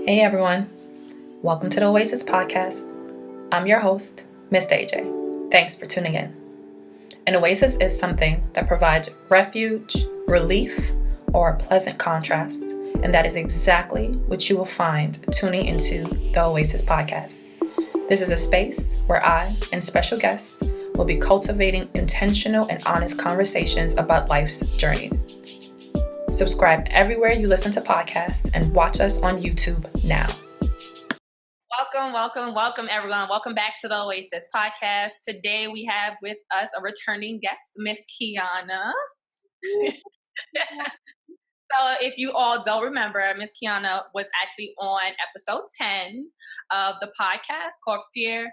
Hey everyone, welcome to the Oasis Podcast. I'm your host, Miss AJ. Thanks for tuning in. An oasis is something that provides refuge, relief, or a pleasant contrast, and that is exactly what you will find tuning into the Oasis Podcast. This is a space where I and special guests will be cultivating intentional and honest conversations about life's journey. Subscribe everywhere you listen to podcasts and watch us on YouTube now. Welcome, everyone. Welcome back to the Oasis Podcast. Today we have with us a returning guest, Miss Keanna. So if you all don't remember, Miss Keanna was actually on episode 10 of the podcast called Fear,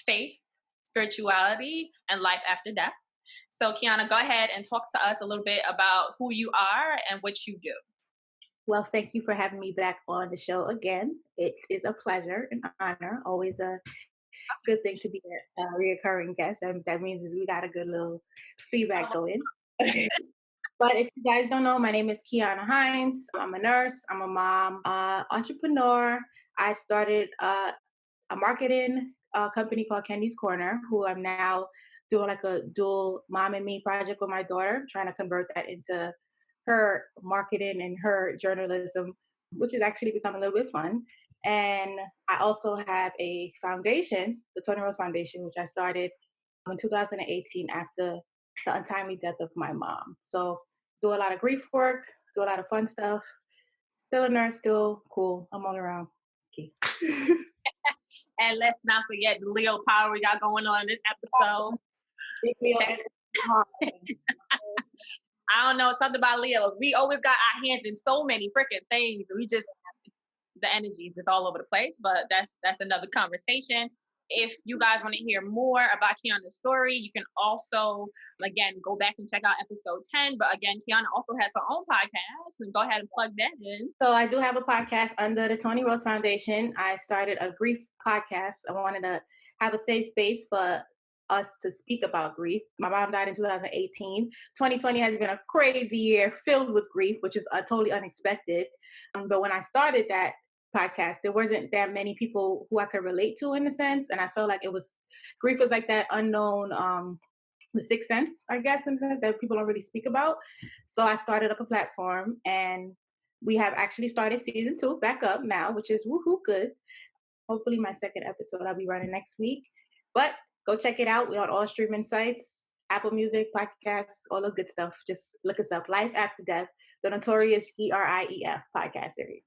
Faith, Spirituality, and Life After Death. So Keanna, go ahead and talk to us a little bit about who you are and what you do. Well, thank you for having me back on the show again. It is a pleasure and honor. Always a good thing to be a reoccurring guest. And that means is we got a good little feedback going. But if you guys don't know, my name is Keanna Hinds. I'm a nurse. I'm a mom, entrepreneur. I started a marketing company called Candy's Corner, who I'm now doing like a dual mom and me project with my daughter, trying to convert that into her marketing and her journalism, which is actually becoming a little bit fun. And I also have a foundation, the Tony Rose Foundation, which I started in 2018 after the untimely death of my mom. So do a lot of grief work, do a lot of fun stuff. Still a nurse, still cool. I'm all around. Okay. And let's not forget the Leo power we got going on in this episode. Big Leo I don't know, something about Leos. We always got our hands in so many freaking things. We just, the energies is all over the place, but that's another conversation. If you guys want to hear more about Keanna's story, you can also, again, go back and check out episode 10. But again, Keanna also has her own podcast, and go ahead and plug that in. So I do have a podcast under the Tony Rose Foundation. I started a grief podcast. I wanted to have a safe space for us to speak about grief. My mom died in 2018. 2020 has been a crazy year filled with grief, which is totally unexpected. But when I started that podcast, there wasn't that many people who I could relate to in a sense. And I felt like grief was like that unknown, the sixth sense, I guess, in a sense that people don't really speak about. So I started up a platform, and we have actually started season 2 back up now, which is woohoo good. Hopefully my second episode I'll be running next week. But go check it out. We're on all streaming sites, Apple Music, podcasts, all the good stuff. Just look us up. Life After Death, the notorious GRIEF podcast series.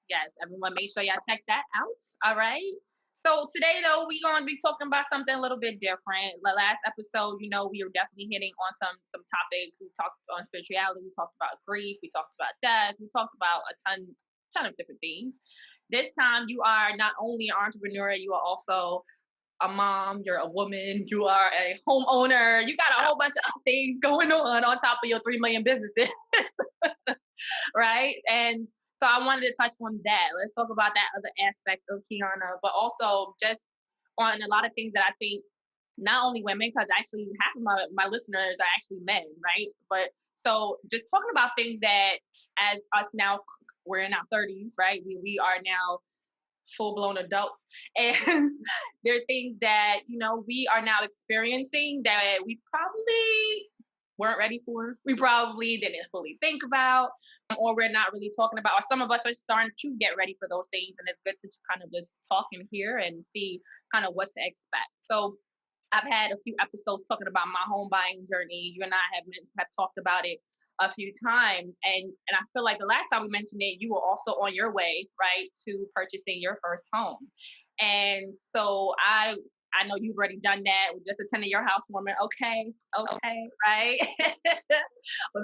Yes, everyone, make sure y'all check that out. All right. So today, though, we're going to be talking about something a little bit different. The last episode, we were definitely hitting on some topics. We talked on spirituality. We talked about grief. We talked about death. We talked about a ton of different things. This time, you are not only an entrepreneur, you are also a mom, you're a woman, you are a homeowner, you got a whole bunch of other things going on top of your 3 million businesses, right? And so I wanted to touch on that. Let's talk about that other aspect of Keanna, but also just on a lot of things that I think not only women, because actually half of my listeners are actually men, right? But so just talking about things that as us now, we're in our 30s, right? We are now full-blown adults, and there are things that we are now experiencing that we probably weren't ready for, we probably didn't fully think about, or we're not really talking about, or some of us are starting to get ready for those things, and it's good to kind of just talk in here and see kind of what to expect. So I've had a few episodes talking about my home buying journey. You and I have talked about it a few times, and I feel like the last time we mentioned it, you were also on your way, right, to purchasing your first home. And so I know you've already done that. We just attended your housewarming. Okay, right,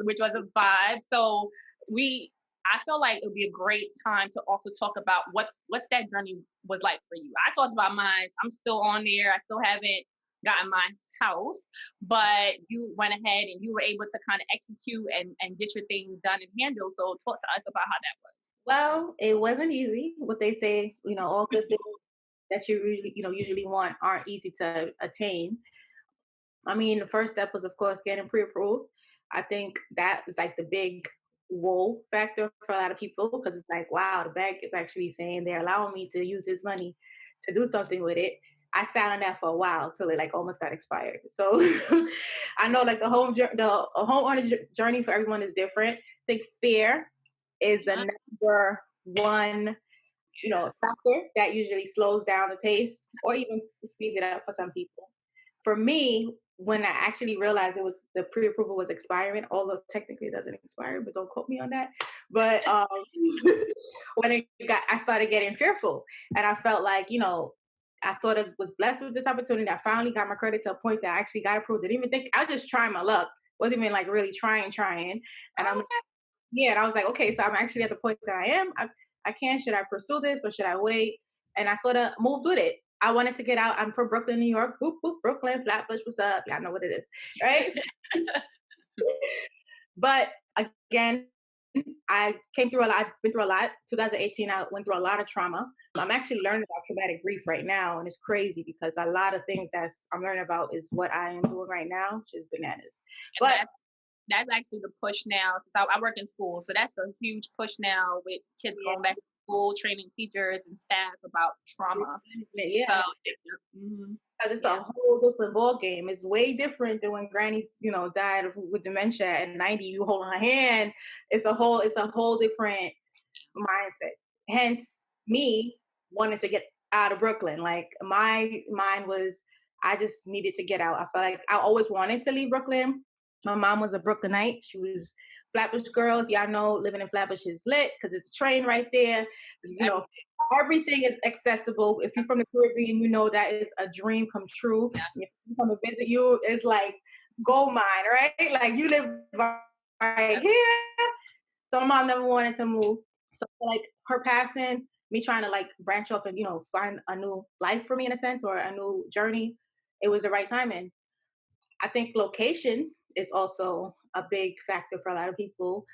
which was a vibe. So I feel like it would be a great time to also talk about what's that journey was like for you. I talked about mine. I'm still on there. I still haven't gotten my house, but you went ahead and you were able to kind of execute and get your things done and handled. So talk to us about how that was. Well, it wasn't easy. What they say, all good things that you usually want aren't easy to attain. I mean, the first step was, of course, getting pre-approved. I think that was like the big whoa factor for a lot of people, because it's like, wow, the bank is actually saying they're allowing me to use this money to do something with it. I sat on that for a while till it like almost got expired. So I know like the homeowner journey for everyone is different. I think fear is the number one, factor that usually slows down the pace or even speeds it up for some people. For me, when I actually realized the pre-approval was expiring, although technically it doesn't expire, but don't quote me on that. But when I started getting fearful, and I felt like, I sort of was blessed with this opportunity. I finally got my credit to a point that I actually got approved. Didn't even think, I was just trying my luck. Wasn't even like really trying. And and I was like, okay, so I'm actually at the point that I am. Should I pursue this or should I wait? And I sort of moved with it. I wanted to get out. I'm from Brooklyn, New York. Boop, boop, Brooklyn, Flatbush, what's up? Y'all know what it is, right? But again, I came through a lot. I've been through a lot. 2018, I went through a lot of trauma. I'm actually learning about traumatic grief right now, and it's crazy because a lot of things I'm learning about is what I am doing right now, which is bananas. But that's actually the push now. Since I work in school, so that's the huge push now with kids going back to school, training teachers and staff about trauma. Yeah, because it's a whole different ball game. It's way different than when Granny, died with dementia at 90. You hold her hand. It's a whole different mindset. Hence, me wanting to get out of Brooklyn. Like my mind was, I just needed to get out. I felt like I always wanted to leave Brooklyn. My mom was a Brooklynite. She was Flatbush girl. If y'all know, living in Flatbush is lit because it's a train right there. Everything is accessible. If you're from the Caribbean, you know that is a dream come true. Yeah. If you come to visit you, it's like gold mine, right? Like you live right here. So my mom never wanted to move. So like her passing, me trying to like branch off and, find a new life for me in a sense, or a new journey, it was the right timing. I think location is also a big factor for a lot of people.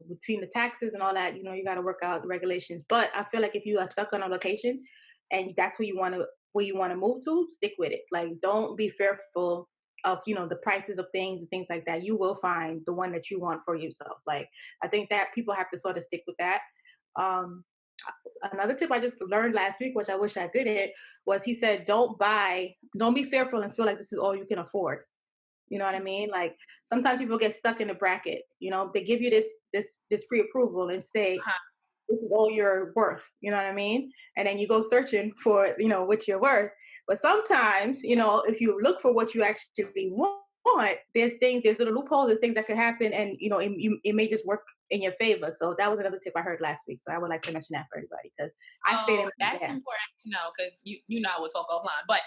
Between the taxes and all that, you got to work out the regulations. But I feel like if you are stuck on a location and that's where you want to move to, stick with it. Like, don't be fearful of, the prices of things and things like that. You will find the one that you want for yourself. Like, I think that people have to sort of stick with that. Another tip I just learned last week, which I wish I didn't, was he said, don't be fearful and feel like this is all you can afford. You know what I mean? Like sometimes people get stuck in a bracket, they give you this pre-approval and say, this is all you're worth. You know what I mean? And then you go searching for, what you're worth. But sometimes, if you look for what you actually want, there's little loopholes, there's things that could happen, and it may just work in your favor. So that was another tip I heard last week. So I would like to mention that for everybody because I stayed in. That's important to know because you know I will talk offline, but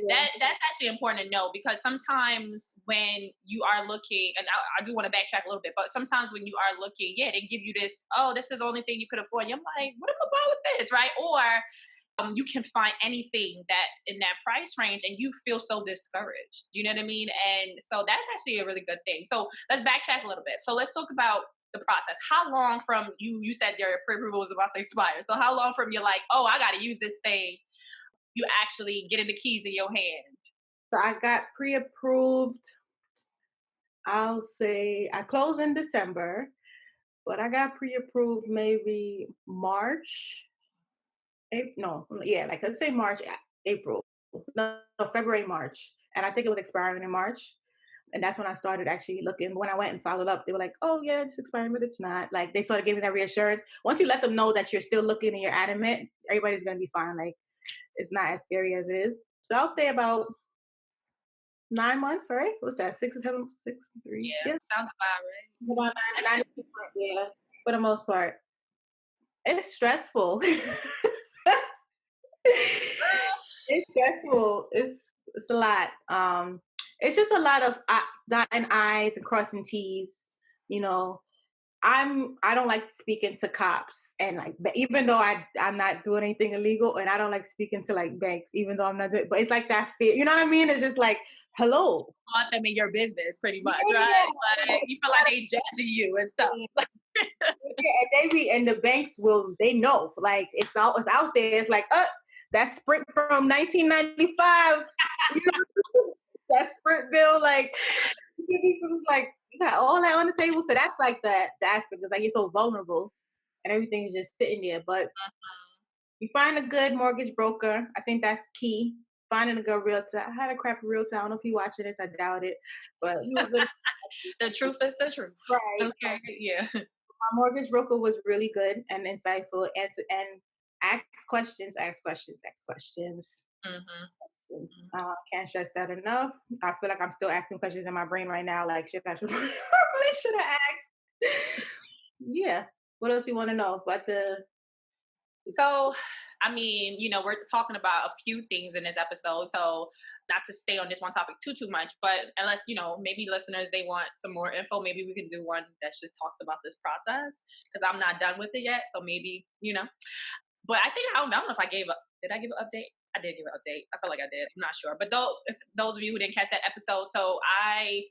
that's actually important to know because sometimes when you are looking, and I do want to backtrack a little bit, but sometimes when you are looking, they give you this, this is the only thing you could afford. And I'm like, what am I buying with this, right? Or you can find anything that's in that price range and you feel so discouraged. Do you know what I mean? And so that's actually a really good thing. So let's backtrack a little bit. So let's talk about the process. How long from you said your pre-approval was about to expire. So how long from you're like, oh, I got to use this thing, you actually getting the keys in your hand? So I got pre-approved. I'll say I closed in December, but I got pre-approved maybe March. Let's say March, April, no, February, March. And I think it was expiring in March. And that's when I started actually looking. When I went and followed up, they were like, oh yeah, it's expiring, but it's not. Like they sort of gave me that reassurance. Once you let them know that you're still looking and you're adamant, everybody's going to be fine. Like it's not as scary as it is. So I'll say about 9 months, right? What's that? 6 or 7, 6, 3? Yeah. Sounds about right. About 9 months, yeah, for the most part. It's stressful. It's stressful. It's a lot. It's just a lot of dotting I's and crossing T's. I don't like speaking to cops, and like, even though I'm not doing anything illegal, and I don't like speaking to like banks, even though I'm not doing. But it's like that fear. You know what I mean? It's just like, hello. Want them in your business, pretty much, right? Like you feel like they judging you and stuff. And the banks they know, like it's out there. It's like, that Sprint from 1995, that Sprint bill, like this is like You got all that on the table. So that's like the aspect is like you're so vulnerable and everything's just sitting there. But you find a good mortgage broker. I think that's key. Finding a good realtor. I had a crappy realtor. I don't know if you watching this. I doubt it. But he was really The truth is the truth. right. Okay. Yeah. My mortgage broker was really good and insightful. And ask questions, ask questions, ask questions. Questions. Can't stress that enough. I feel like I'm still asking questions in my brain right now. Like, shit, I should probably should have asked. Yeah. What else you want to know about the? So, I mean, we're talking about a few things in this episode. So, not to stay on this one topic too much, but unless, maybe listeners, they want some more info, maybe we can do one that just talks about this process because I'm not done with it yet. So maybe, but I think, I don't know if I gave up. Did I give an update? I did give an update. I feel like I did. I'm not sure. But if those of you who didn't catch that episode, so I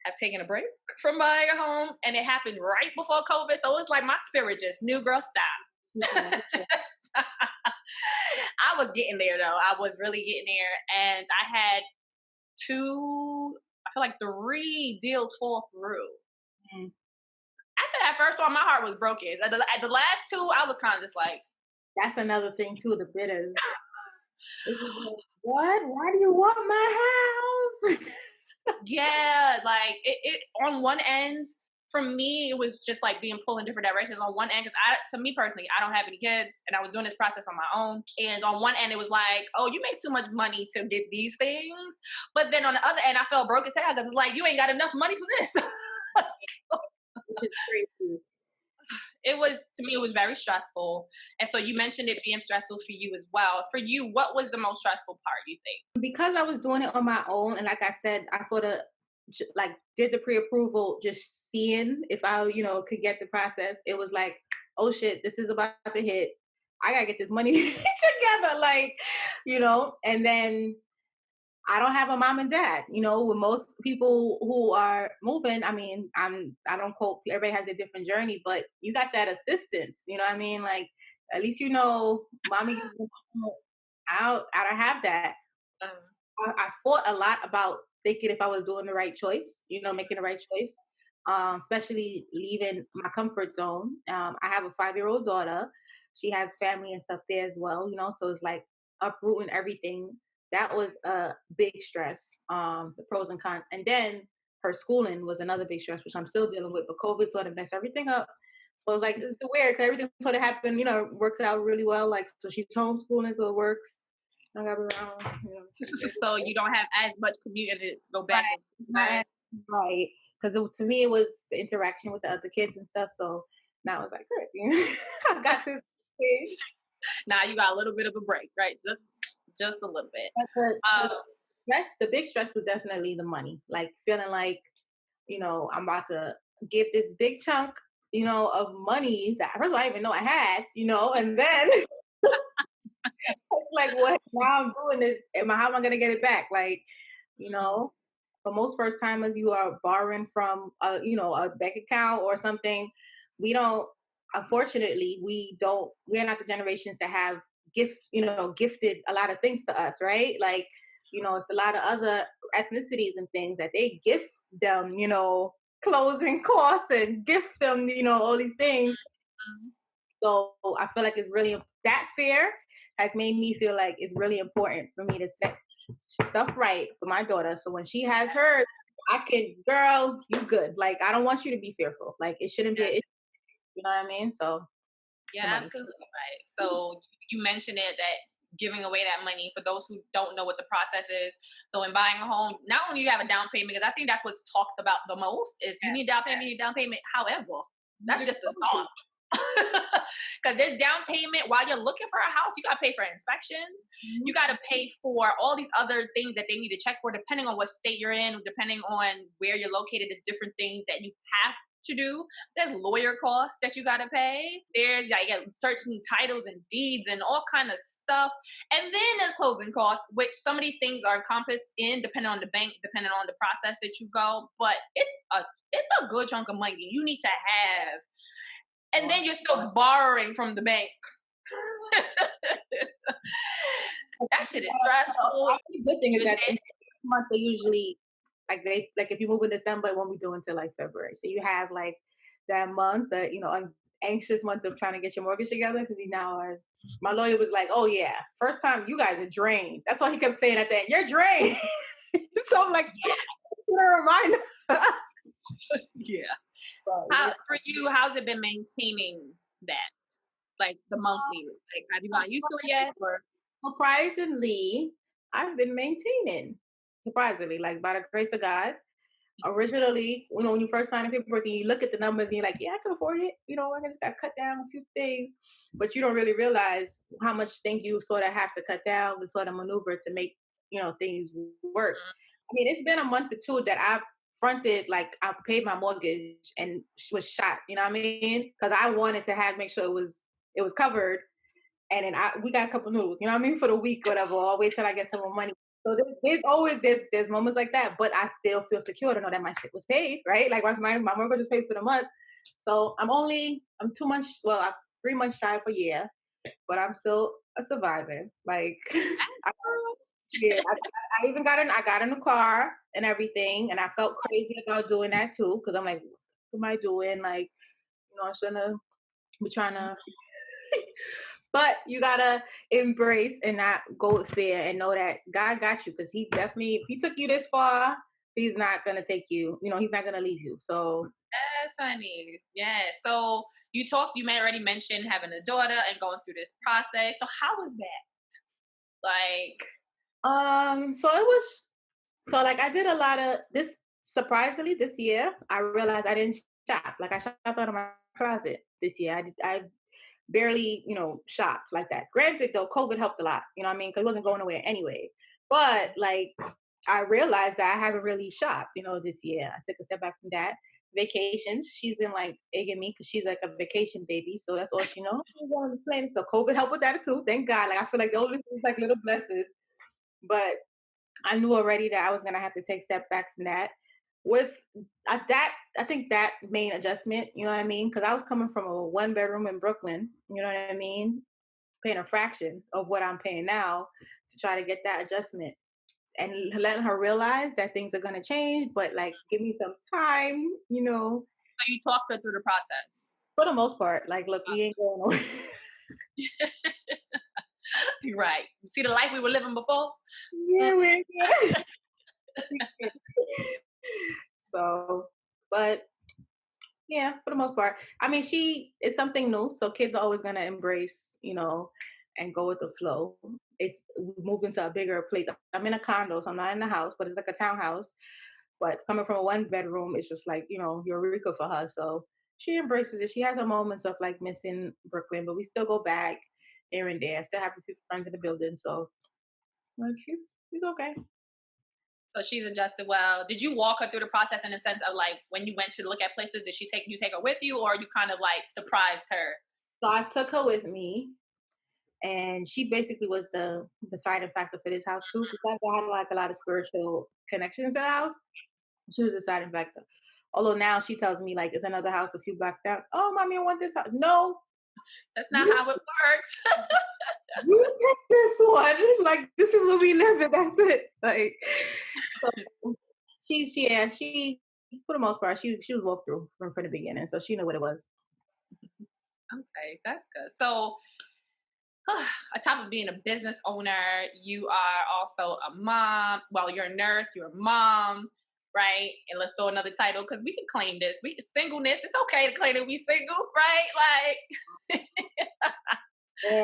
have taken a break from buying a home and it happened right before COVID. So it's like my spirit just new girl stop. I was getting there though. I was really getting there. And I had I feel like 3 deals fall through. After that first one, my heart was broken. At the last 2, I was kind of just like. That's another thing too, the bitters. What? Why do you want my house? Yeah, like it on one end, for me, it was just like being pulled in different directions. On one end, because to me personally, I don't have any kids, and I was doing this process on my own. And on one end, it was like, oh, you make too much money to get these things. But then on the other end, I felt broke as hell because it's like, you ain't got enough money for this. Which is crazy. To me, it was very stressful. And so you mentioned it being stressful for you as well. For you, what was the most stressful part, you think? Because I was doing it on my own, and like I said, I sort of like did the pre-approval just seeing if I could get the process. It was like, oh shit, this is about to hit, I gotta get this money together, like and then I don't have a mom and dad. With most people who are moving, I mean, I don't quote, everybody has a different journey, but you got that assistance, you know what I mean? Like, at least mommy, I don't have that. I fought a lot about thinking if I was doing the right choice, making the right choice, especially leaving my comfort zone. I have a 5-year-old daughter. She has family and stuff there as well, so it's like uprooting everything. That was a big stress, the pros and cons. And then her schooling was another big stress, which I'm still dealing with, but COVID sort of messed everything up. So it's like, it's weird because everything sort of happened, works out really well. Like, so she's homeschooling, so it works. I got around, So you don't have as much commuting to go back. Right. Because to me, it was the interaction with the other kids and stuff. So now it's like, great, I got this stage. Now you got a little bit of a break, right? Just a little bit. The big stress was definitely the money. Like feeling like, I'm about to give this big chunk, of money that first of all, I didn't even know I had, and then it's like, what? Now I'm doing this. How am I going to get it back? Like, for most first timers, you are borrowing from, a bank account or something. Unfortunately, we're not the generations that have gifted a lot of things to us, right? Like, it's a lot of other ethnicities and things that they gift them, closing costs and gift them, all these things. So I feel like it's really, that fear has made me feel like it's really important for me to set stuff right for my daughter. So when she has hers, I can, girl, you good. Like, I don't want you to be fearful. Like, it shouldn't be an issue. You know what I mean? So. Yeah, absolutely right. So you mentioned it, that giving away that money for those who don't know what the process is. So in buying a home, not only you have a down payment, because I think that's what's talked about the most, is you need down payment. However, that's just the start. Because there's down payment while you're looking for a house. You got to pay for inspections. You got to pay for all these other things that they need to check for, depending on what state you're in, depending on where you're located. There's different things that you have to do. There's lawyer costs that you gotta pay. There's searching titles and deeds and all kind of stuff. And then there's closing costs, which some of these things are encompassed in depending on the bank, depending on the process that you go. But it's a good chunk of money you need to have. And then you're still borrowing from the bank. That shit is stressful. The good thing is that this month they usually like if you move in December, it won't be due until like February. So you have like that month, that anxious month of trying to get your mortgage together because you now are. My lawyer was like, "Oh yeah, first time you guys are drained." That's why he kept saying at the end, "You're drained." So I'm like, "What a reminder." Yeah. But How's it been maintaining that? Like the monthly? Like, have you gotten used to it yet? Or surprisingly, I've been maintaining. Surprisingly, like by the grace of God. Originally, when you first sign a paperwork and you look at the numbers and you're like, yeah, I can afford it. I just got to cut down a few things. But you don't really realize how much things you sort of have to cut down and sort of maneuver to make, things work. I mean, it's been a month or two that I've fronted, like I paid my mortgage and was shot, you know what I mean? Because I wanted to make sure it was covered. And then we got a couple noodles, you know what I mean, for the week or whatever. I'll wait till I get some more money. So there's always there's moments like that, but I still feel secure to know that my shit was paid, right? Like my mortgage was paid for the month. So I'm 3 months shy of a year, but I'm still a survivor. Like I even I got in a car and everything, and I felt crazy about doing that too, because I'm like, what am I doing? Like, I shouldn't be trying to. But you gotta embrace and not go with fear and know that God got you, because he definitely, if he took you this far, he's not gonna take you. He's not gonna leave you. So yes, honey. Yeah. So you already mentioned having a daughter and going through this process. So how was that? so it was like I did a lot of this. Surprisingly, this year I realized I didn't shop. Like I shopped out of my closet this year. I barely, shopped like that. Granted, though, COVID helped a lot, you know what I mean? Because it wasn't going nowhere anyway. But, like, I realized that I haven't really shopped, this year. I took a step back from that. Vacations, she's been, like, egging me because she's, like, a vacation baby. So that's all she knows. She's on the plane. So COVID helped with that, too. Thank God. Like, I feel like the only thing is, like, little blessings. But I knew already that I was going to have to take a step back from that. With that, I think that main adjustment, you know what I mean? Because I was coming from a 1-bedroom in Brooklyn, you know what I mean? Paying a fraction of what I'm paying now to try to get that adjustment, and letting her realize that things are going to change, but like, give me some time, So you talked her through the process? For the most part. Like, look, we ain't going nowhere. Right. See the life we were living before? Yeah, we ain't. So, but yeah, for the most part. I mean, it's something new, so kids are always gonna embrace, and go with the flow. We moved into a bigger place. I'm in a condo, so I'm not in a house, but it's like a townhouse. But coming from a 1-bedroom, it's just like, Eureka for her. So she embraces it. She has her moments of like missing Brooklyn, but we still go back here and there. Still have a few friends in the building, so like she's okay. So she's adjusted well. Did you walk her through the process in the sense of like when you went to look at places, did you take her with you, or you kind of like surprised her? So I took her with me, and she basically was the deciding factor for this house too. Because I had like a lot of spiritual connections in the house. She was the deciding factor. Although now she tells me like it's another house a few blocks down. Oh, mommy, I want this house. No, that's not how it works. You pick this one. Like, this is what we live in. That's it. Like, so she for the most part, she was walked through from the beginning, so she knew what it was. Okay, that's good. So, on top of being a business owner, you are also a mom. Well, you're a nurse, you're a mom, right? And let's throw another title because we can claim this. Singleness. It's okay to claim that we single, right? Like,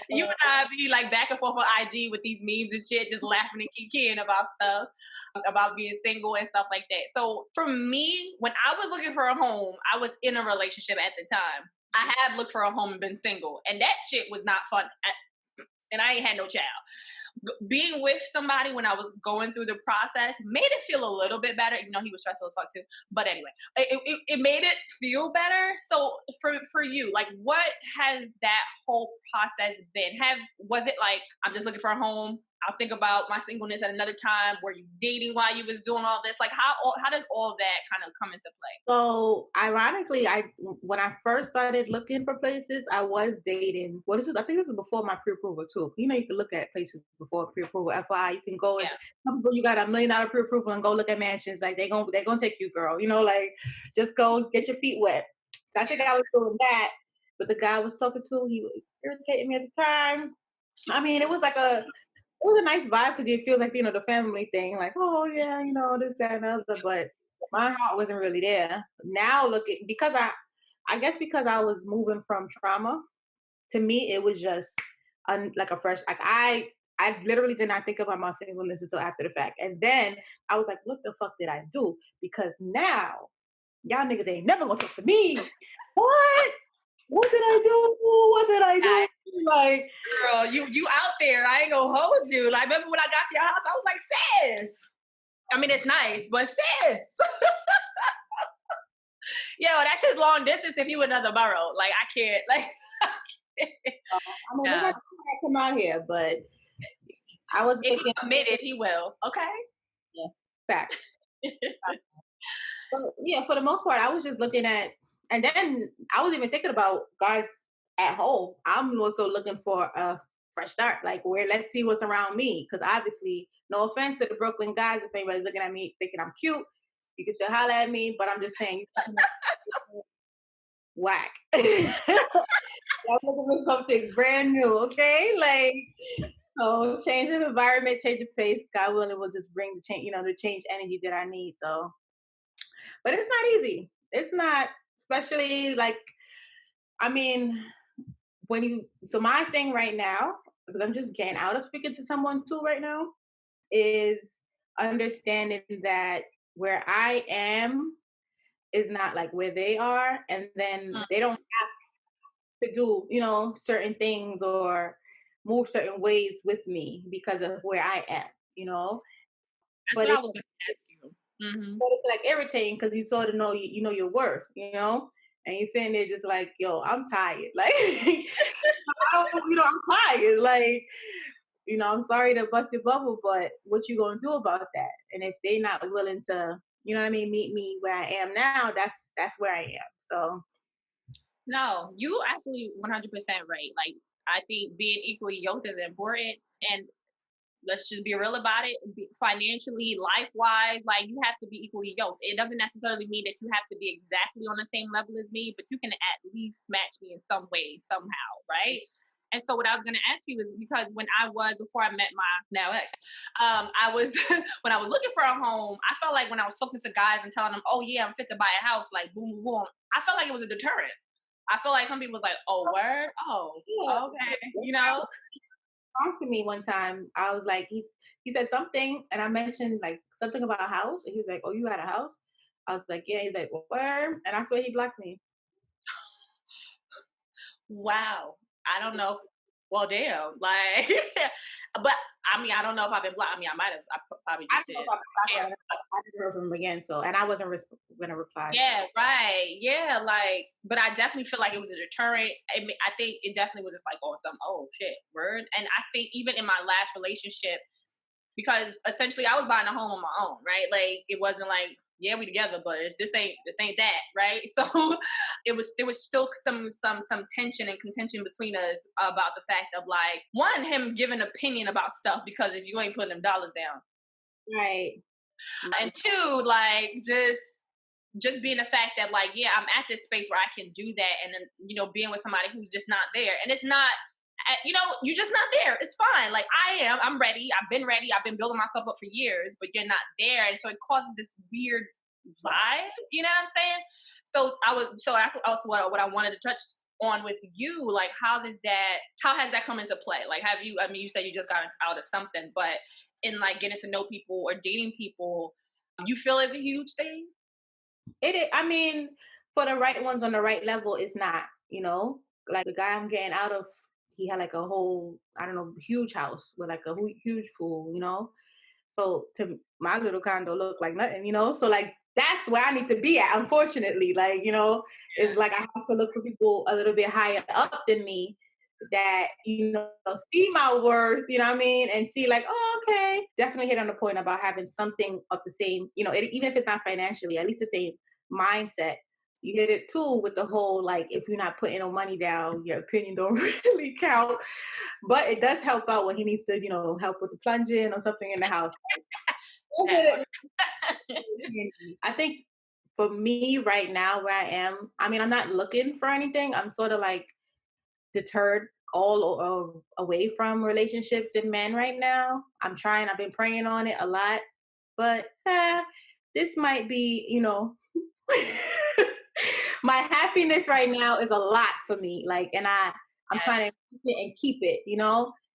you and I be like back and forth on IG with these memes and shit, just laughing and kikiing about stuff, about being single and stuff like that. So for me, when I was looking for a home, I was in a relationship at the time. I have looked for a home and been single, and that shit was not fun. And I ain't had no child. Being with somebody when I was going through the process made it feel a little bit better, even though he was stressful as fuck too. But anyway, it made it feel better. So for you, like, what has that whole process been? Was it like, I'm just looking for a home, I'll think about my singleness at another time. Were you dating while you was doing all this? Like, how does all of that kind of come into play? So ironically, when I first started looking for places, I was dating. Well, I think this was before my pre-approval too. You know, you can look at places before pre-approval. FYI, you can go and some people, you got $1 million pre-approval and go look at mansions. Like they're gonna take you, girl. You know, like just go get your feet wet. So I think I was doing that, but the guy I was talking to, he was irritating me at the time. I mean, it was a nice vibe because it feels like, the family thing, like, oh yeah, this, that, and the other. But my heart wasn't really there. Now because I guess because I was moving from trauma, to me it was just like a fresh, like I literally did not think about my singleness until after the fact. And then I was like, what the fuck did I do? Because now y'all niggas ain't never gonna talk to me. What? What did I do? What did I do? Like, girl, you out there. I ain't gonna hold you. Like, remember when I got to your house, I was like, sis. I mean, it's nice, but sis. Yo, that shit's long distance if you another borough. Like, I can't. Like, I mean, I come out here, but I was if he committed, he will. Okay. Yeah, facts. But yeah, for the most part, I was just looking at, and then I was even thinking about guys at home. I'm also looking for a fresh start, like let's see what's around me. Because obviously, no offense to the Brooklyn guys, if anybody's looking at me thinking I'm cute, you can still holler at me. But I'm just saying, whack. I'm looking for something brand new, okay? Like, so change of environment, change of pace. God willing, will just bring the change, the change energy that I need. So, but it's not easy. It's not, especially like, I mean, so my thing right now, because I'm just getting out of speaking to someone too right now, is understanding that where I am is not like where they are. And then they don't have to do, certain things or move certain ways with me because of where I am, That's but what I was going to ask you. Mm-hmm. But it's like irritating because you sort of know you know your worth, and you're sitting there just like, yo, I'm tired. Like, I'm tired. Like, I'm sorry to bust your bubble, but what you gonna do about that? And if they not willing to, meet me where I am now, that's where I am. So, no, you actually 100% right. Like, I think being equally yoked is important, and let's just be real about it. Financially, life-wise, like, you have to be equally yoked. It doesn't necessarily mean that you have to be exactly on the same level as me, but you can at least match me in some way, somehow, right? And so what I was going to ask you is, because before I met my now ex, I was, when I was looking for a home, I felt like when I was talking to guys and telling them, oh yeah, I'm fit to buy a house, like boom, boom, boom, I felt like it was a deterrent. I feel like some people was like, oh, word? Oh, okay, talked to me one time. I was like, he said something, and I mentioned like something about a house, and he was like, "Oh, you got a house?" I was like, "Yeah." He's like, "Well, where?" And I swear he blocked me. Wow. I don't know. Well, damn. Like, but I mean, I don't know if I've been blocked. I mean, I probably just did. I didn't hear from him again, so, and I wasn't gonna reply. Yeah, right. Yeah, like, but I definitely feel like it was a deterrent. I think it definitely was just like, oh shit, word. And I think even in my last relationship, because essentially I was buying a home on my own, right? Like, it wasn't like, yeah, we together, but this ain't that, right? So there was still some tension and contention between us about the fact of, like, one, him giving opinion about stuff, because if you ain't putting them dollars down, right, and two, like, just being the fact that, like, yeah, I'm at this space where I can do that, and then being with somebody who's just not there, and it's not. You're just not there. It's fine. Like, I'm ready. I've been ready. I've been building myself up for years, but you're not there. And so it causes this weird vibe. You know what I'm saying? So that's also what I wanted to touch on with you. Like, how has that come into play? Like, you said you just got out of something, but in, like, getting to know people or dating people, you feel it's a huge thing? It is. I mean, for the right ones on the right level, it's not, like the guy I'm getting out of, he had like a whole, I don't know, huge house with like a huge pool, So to my little condo looked like nothing, So like, that's where I need to be at, unfortunately. Like, it's like I have to look for people a little bit higher up than me that, see my worth, you know what I mean? And see like, oh, okay. Definitely hit on the point about having something of the same, even if it's not financially, at least the same mindset. You hit it too with the whole, like, if you're not putting no money down, your opinion don't really count. But it does help out when he needs to, help with the plunging or something in the house. I think for me right now, where I am, I mean, I'm not looking for anything. I'm sort of like deterred all away from relationships and men right now. I've been praying on it a lot, but this might be, my happiness right now is a lot for me. Like, and I'm trying to keep it,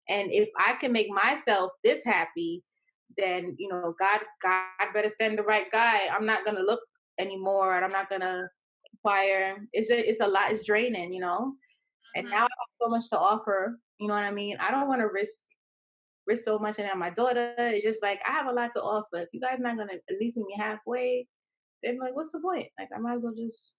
and if I can make myself this happy, then, God better send the right guy. I'm not going to look anymore, and I'm not going to inquire. It's a lot. It's draining, and now I have so much to offer. You know what I mean? I don't want to risk so much. And my daughter is just like, I have a lot to offer. If you guys not going to at least meet me halfway, then like, what's the point? Like, I might as well just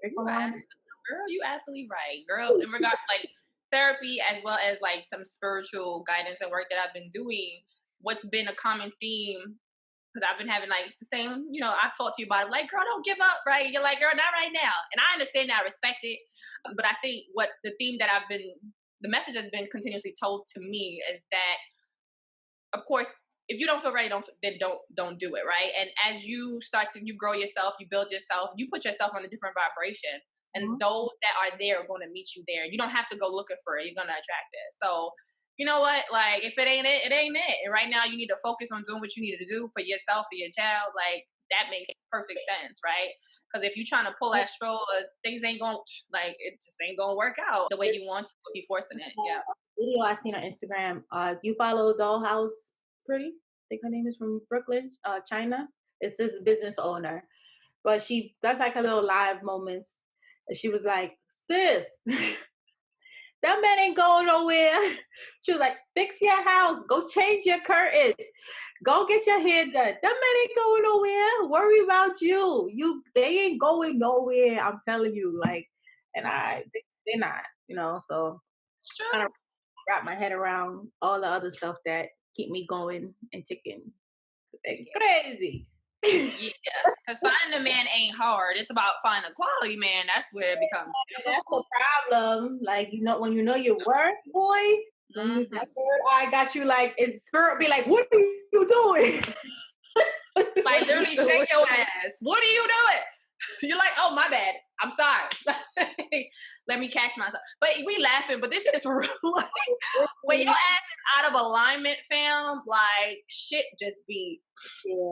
Girl, you absolutely right. Girl, in regard to like therapy as well as like some spiritual guidance and work that I've been doing, what's been a common theme, because I've been having like the same, I've talked to you about it, like, girl, don't give up, right? You're like, girl, not right now. And I understand that, I respect it. But I think the message that's been continuously told to me is that, of course, if you don't feel ready, don't do it, right? And as you grow yourself, you build yourself, you put yourself on a different vibration. And those that are there are going to meet you there. You don't have to go looking for it. You're going to attract it. So, you know what? Like, if it ain't it, it ain't it. And right now you need to focus on doing what you need to do for yourself, for your child. Like, that makes perfect sense, right? Because if you're trying to pull at straws, things ain't going, like, it just ain't going to work out the way you want to if you're forcing it. Yeah. Video I seen on Instagram. You follow Dollhouse Pretty? I think her name is from Brooklyn, China. It's this business owner. But she does like her little live moments. And she was like, sis, that man ain't going nowhere. She was like, fix your house. Go change your curtains. Go get your hair done. That man ain't going nowhere. Worry about you. They ain't going nowhere. I'm telling you. Like, and they're not, so I'm trying to wrap my head around all the other stuff that keep me going and ticking. They're crazy. Yeah, because finding a man ain't hard. It's about finding a quality man. That's where it becomes difficult. That's the problem. Like, when you know your worth, boy, that third eye got you like, it's spirit be like, what are you doing? Like, literally shake your ass. What are you doing? You're like, oh, my bad. I'm sorry. Let me catch myself. But we laughing, but this is real. When your ass is out of alignment, fam, like, shit just be,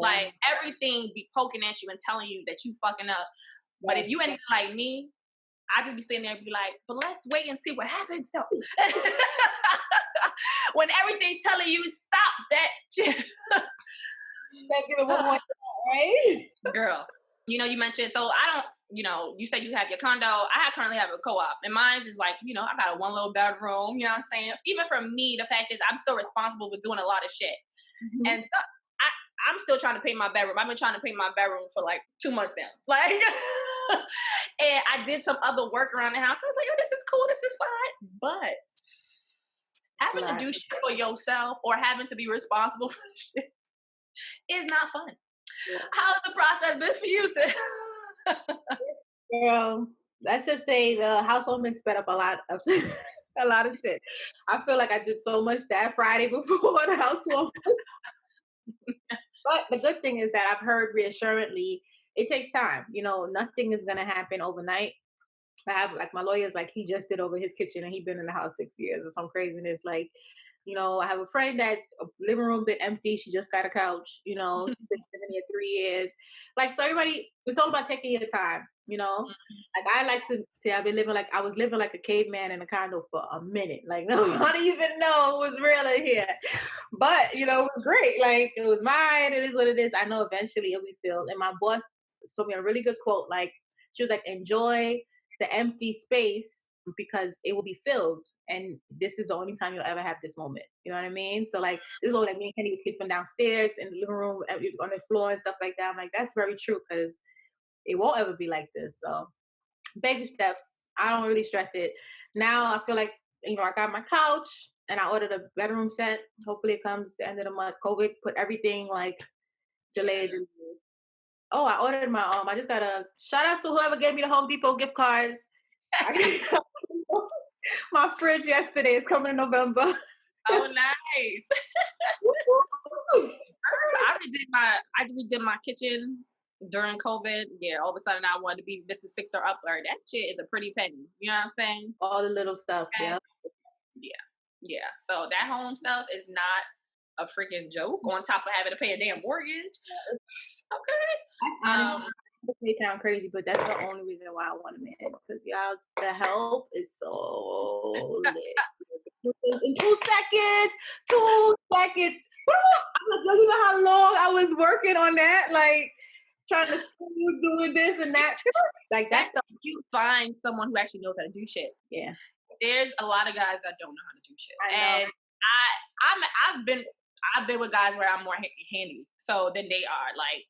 like, everything be poking at you and telling you that you fucking up. But if you ain't like me, I just be sitting there and be like, but let's wait and see what happens, though. When everything's telling you, stop that shit. Give it one more time, right? Girl. You mentioned, so I don't, you say you have your condo. I currently have a co-op, and mine is like, I got a one little bedroom, you know what I'm saying? Even for me, the fact is I'm still responsible with doing a lot of shit. And so I'm still trying to paint my bedroom. I've been trying to paint my bedroom for like 2 months now. Like, and I did some other work around the house. I was like, this is cool. This is fine. But having to do shit for yourself or having to be responsible for shit is not fun. Yeah. How's the process been for you, sis? Girl, let's just say the household been sped up a lot of shit. I feel like I did so much that Friday before the household. But the good thing is that I've heard reassuringly, it takes time. Nothing is gonna happen overnight. I have like my lawyer's like, he just did over his kitchen and he's been in the house 6 years or some craziness. Like, I have a friend that's living room been empty. She just got a couch. She's been living here 3 years. Like, so everybody, it's all about taking your time. Like I like to say, I was living like a caveman in a condo for a minute. Like nobody even know it was real in here. But it was great. Like it was mine. It is what it is. I know eventually it'll be filled. And my boss told me a really good quote. Like she was like, enjoy the empty space because it will be filled, and this is the only time you'll ever have this moment. You know what I mean? So like this is all like me and Kenny was sleeping downstairs in the living room on the floor and stuff like that. I'm like, that's very true because it won't ever be like this. So baby steps. I don't really stress it. Now I feel like I got my couch and I ordered a bedroom set. Hopefully it comes the end of the month. COVID put everything like delayed. Oh, I ordered I just got a shout out to whoever gave me the Home Depot gift cards. I got my fridge yesterday. It's coming in November. Oh, nice. I redid my kitchen during COVID. Yeah, all of a sudden I wanted to be Mrs. Fixer Upper. That shit is a pretty penny. You know what I'm saying? All the little stuff. Okay. Yeah. Yeah. So that home stuff is not a freaking joke. On top of having to pay a damn mortgage. Okay. This may sound crazy, but that's the only reason why I want a man. Because y'all, the help is so lit. In 2 seconds. You know how long I was working on that, like trying to doing this and that. Like that's you find someone who actually knows how to do shit. Yeah. There's a lot of guys that don't know how to do shit. I know. And I've been with guys where I'm more handy so than they are. Like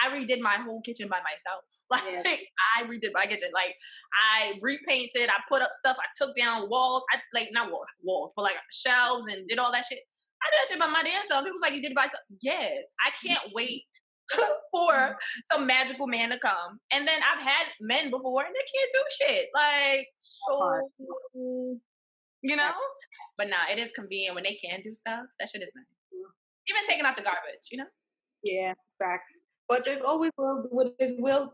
I redid my whole kitchen by myself. Like I redid my kitchen. Like I repainted, I put up stuff, I took down walls. I like not walls, but like shelves and did all that shit. I did that shit by my damn self. People was like, you did it by yourself. Yes, I can't wait for some magical man to come. And then I've had men before and they can't do shit. Like, so, you know? But nah, it is convenient when they can do stuff. That shit is nice. Even taking out the garbage, you know? Yeah, facts. But there's always there's a will,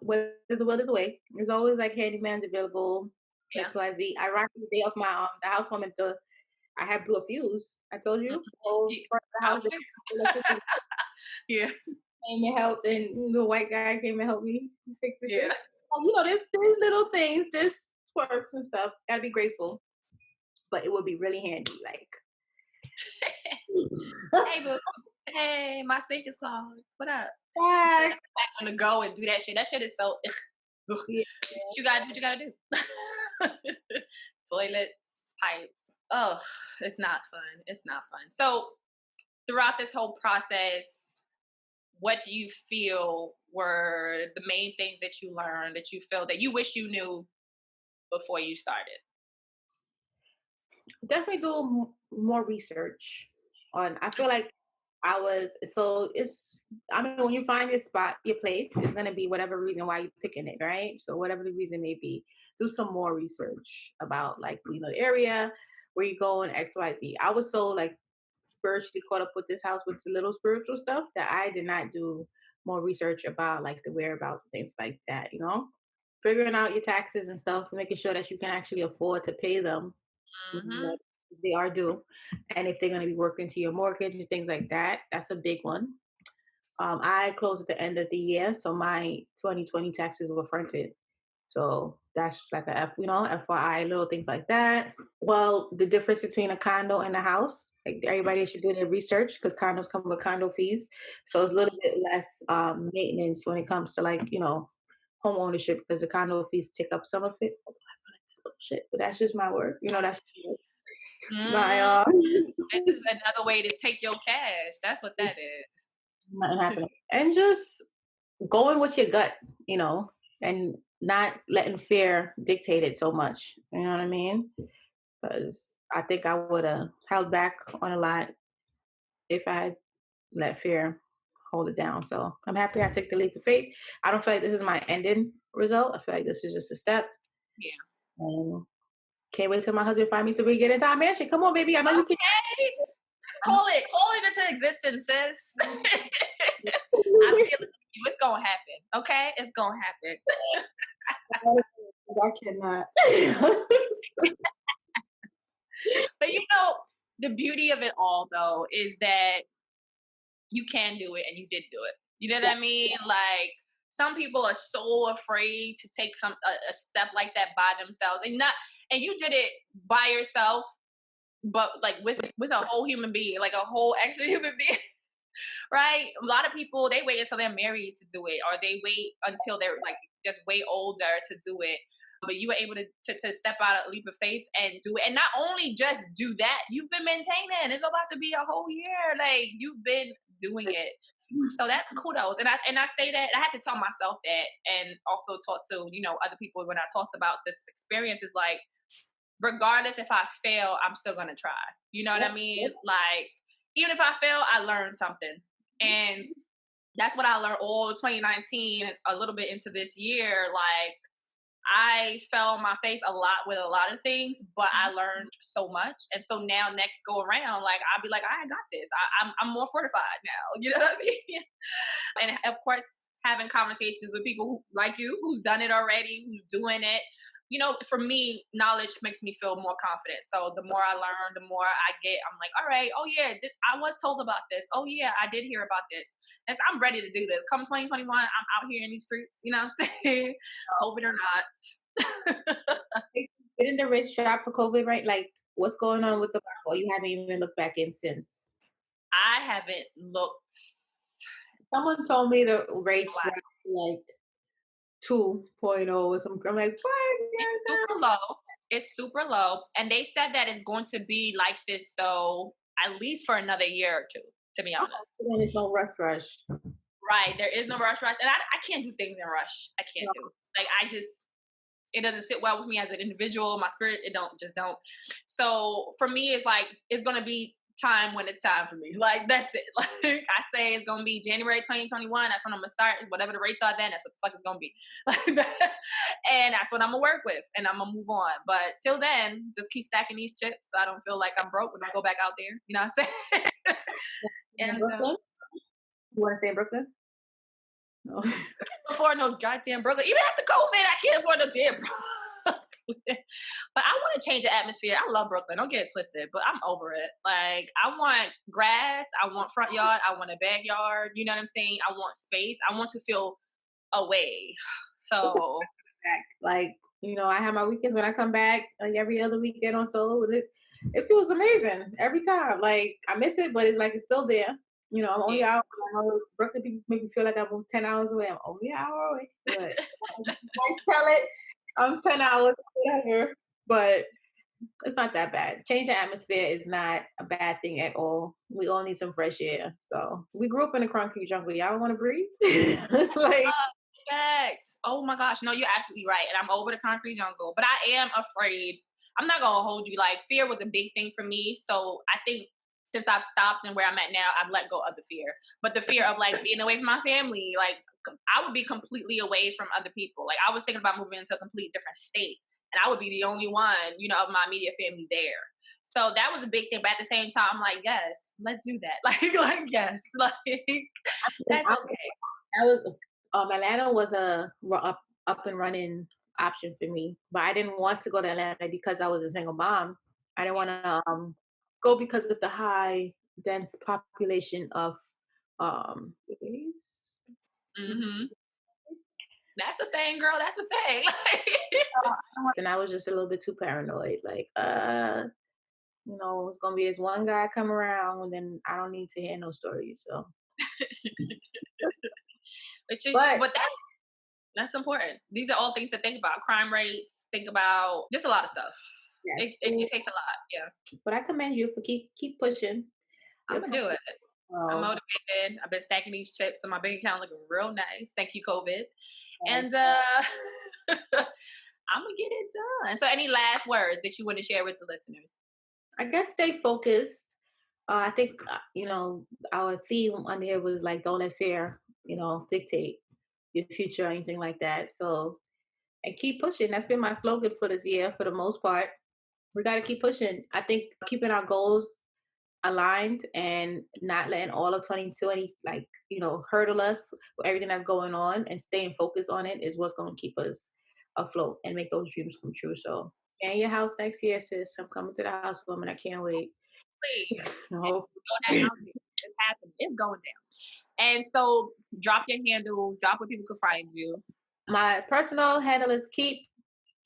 there's a way. There's always like handyman's available, XYZ. I rocked the day of my the housewarming. I had blew a fuse. I told you. The house. Yeah. Came and helped, and the white guy came and helped me fix the shit. There's little things, just quirks and stuff. Gotta be grateful. But it would be really handy, like. Hey, boo. Hey, my sink is clogged. What up? Back on the go and do that shit. That shit is so. What you gotta do. Toilets, pipes. Oh, it's not fun. It's not fun. So, throughout this whole process, what do you feel were the main things that you learned that you feel that you wish you knew before you started? Definitely do more research on. I feel like when you find your spot, your place, it's going to be whatever reason why you're picking it, right? So whatever the reason may be, do some more research about like, the area where you go and XYZ. I was so like spiritually caught up with this house with the little spiritual stuff that I did not do more research about like the whereabouts and things like that, figuring out your taxes and stuff, making sure that you can actually afford to pay them. If they are due, and if they're going to be working to your mortgage and things like that. That's a big one. I closed at the end of the year, so my 2020 taxes were fronted. So that's just like a FYI, little things like that. Well, the difference between a condo and a house, like everybody should do their research because condos come with condo fees. So it's a little bit less maintenance when it comes to like, home ownership because the condo fees take up some of it. Shit, but that's just my word. That's my this is another way to take your cash. That's what that is. Nothing happening. And just going with your gut, and not letting fear dictate it so much. You know what I mean? Because I think I would have held back on a lot if I had let fear hold it down. So I'm happy I took the leap of faith. I don't feel like this is my ending result. I feel like this is just a step. Yeah. Can't wait till my husband find me so we can get into our mansion. Come on, baby. I know you can. Call it into existence, sis. I feel it's gonna happen. Okay, it's gonna happen. I cannot. But the beauty of it all though is that you can do it and you did do it. You know what I mean? Like some people are so afraid to take a step like that by themselves, and you did it by yourself, but like with a whole human being, like a whole extra human being, right? A lot of people, they wait until they're married to do it, or they wait until they're like just way older to do it. But you were able to step out a leap of faith and do it, and not only just do that, you've been maintaining. It's about to be a whole year, like you've been doing it. So that's kudos. And I say that, I had to tell myself that, and also talk to, other people when I talked about this experience, is like, regardless if I fail, I'm still gonna try. You know what I mean? Like, even if I fail, I learned something. And that's what I learned all 2019, a little bit into this year. Like, I fell on my face a lot with a lot of things, but I learned so much. And so now next go around, like, I'll be like, I got this. I'm more fortified now. You know what I mean? And of course, having conversations with people who, like you, who's done it already, who's doing it. You know, for me, knowledge makes me feel more confident. So the more I learn, the more I get. I'm like, all right, oh yeah, I was told about this. Oh yeah, I did hear about this. And so I'm ready to do this. Come 2021, I'm out here in these streets. You know what I'm saying? COVID or not. Didn't the rich shop for COVID, right? Like, what's going on with the market? Or you haven't even looked back in since? I haven't looked. Someone told me the rates dropped to like 2.0 or something. I'm like, what? It's super low. It's super low. And they said that it's going to be like this, though, at least for another year or two, to be honest. And there's no rush. Right. There is no rush. And I can't do things in rush. I can't do. Like, it doesn't sit well with me as an individual. My spirit, it don't. So for me, it's like, it's going to be time when it's time for me. Like, that's it. Like, I say it's going to be January 2021. That's when I'm going to start. Whatever the rates are then, that's what the fuck it's going to be. Like, and that's what I'm going to work with. And I'm going to move on. But till then, just keep stacking these chips so I don't feel like I'm broke when I go back out there. You know what I'm saying? And Brooklyn? You want to say Brooklyn? No. Before no goddamn Brooklyn. Even after COVID, I can't afford no damn Brooklyn. But I want to change the atmosphere. I love Brooklyn. Don't get it twisted, but I'm over it. Like, I want grass. I want front yard. I want a backyard. You know what I'm saying? I want space. I want to feel away. So, like, you know, I have my weekends when I come back, like every other weekend or so. It feels amazing every time. Like, I miss it, but it's like it's still there. You know, I'm only out. Brooklyn people make me feel like I'm 10 hours away. I'm only an hour away. But I tell it, I'm 10 hours, whatever. But it's not that bad. Change the atmosphere is not a bad thing at all. We all need some fresh air. So we grew up in the concrete jungle. Y'all want to breathe? Like, perfect. Oh my gosh. No, you're absolutely right. And I'm over the concrete jungle. But I am afraid. I'm not going to hold you. Like, fear was a big thing for me. So I think since I've stopped and where I'm at now, I've let go of the fear. But the fear of, like, being away from my family, like, I would be completely away from other people. Like, I was thinking about moving into a complete different state. And I would be the only one, you know, of my immediate family there. So that was a big thing. But at the same time, I'm like, yes, let's do that. Like yes, like, that's okay. That was, Atlanta was a up and running option for me. But I didn't want to go to Atlanta because I was a single mom. I didn't want to go because of the high, dense population of That's a thing, girl. That's a thing. And I was just a little bit too paranoid. Like, you know, it's gonna be this one guy come around, and then I don't need to hear no stories. So, but that's important. These are all things to think about. Crime rates. Think about just a lot of stuff. Yeah. It takes a lot. Yeah. But I commend you for keep pushing. I'm gonna do it. I'm motivated. I've been stacking these chips, and my bank account looking real nice. Thank you, COVID. And I'm gonna get it done. So, any last words that you want to share with the listeners? I guess stay focused. I think you know, our theme on here was like, don't let fear, you know, dictate your future or anything like that. So, and keep pushing. That's been my slogan for this year, for the most part. We got to keep pushing. I think keeping our goals aligned and not letting all of 2020, like, you know, hurdle us with everything that's going on, and staying focused on it is what's going to keep us afloat and make those dreams come true. So, in your house next year, sis. I'm coming to the house, woman. I can't wait. Please. It's happening. It's going down. And so, drop your handles. Drop where people can find you. My personal handle is Keep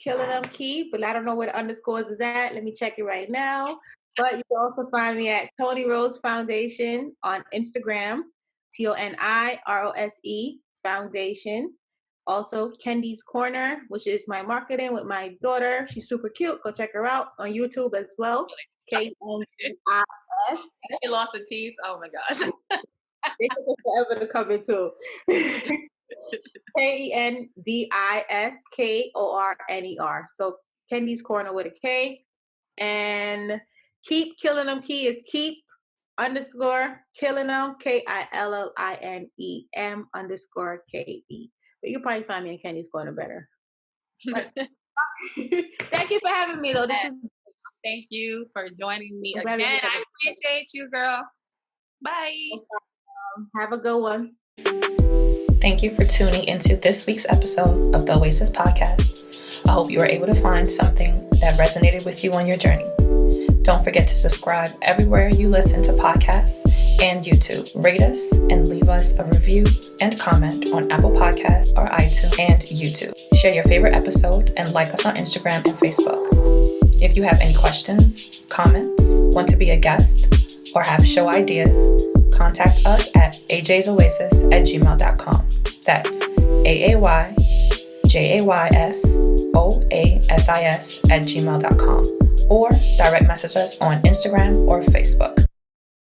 Killing Them Key, but I don't know where the underscores is at. Let me check it right now. But you can also find me at Toni Rose Foundation on Instagram, TONIROSE Foundation. Also, Kendi's Corner, which is my marketing with my daughter. She's super cute. Go check her out on YouTube as well. KNDIS. She lost her teeth. Oh my gosh. They took it forever to come into. KENDISKORNER. So Kendy's Corner with a K. And Keep Killing Them Key is keep_killing them, KILLINEM_KE. But you'll probably find me in Kendy's Corner better. But, thank you for having me, though. Thank you for joining me again. I appreciate you, girl. Bye. Have a good one. Thank you for tuning into this week's episode of the Oasis Podcast. I hope you were able to find something that resonated with you on your journey. Don't forget to subscribe everywhere you listen to podcasts and YouTube. Rate us and leave us a review and comment on Apple Podcasts or iTunes and YouTube. Share your favorite episode and like us on Instagram and Facebook. If you have any questions, comments, want to be a guest, or have show ideas, contact us at ajaysoasis@gmail.com. That's AAYJAYSOASIS@gmail.com, or direct message us on Instagram or Facebook.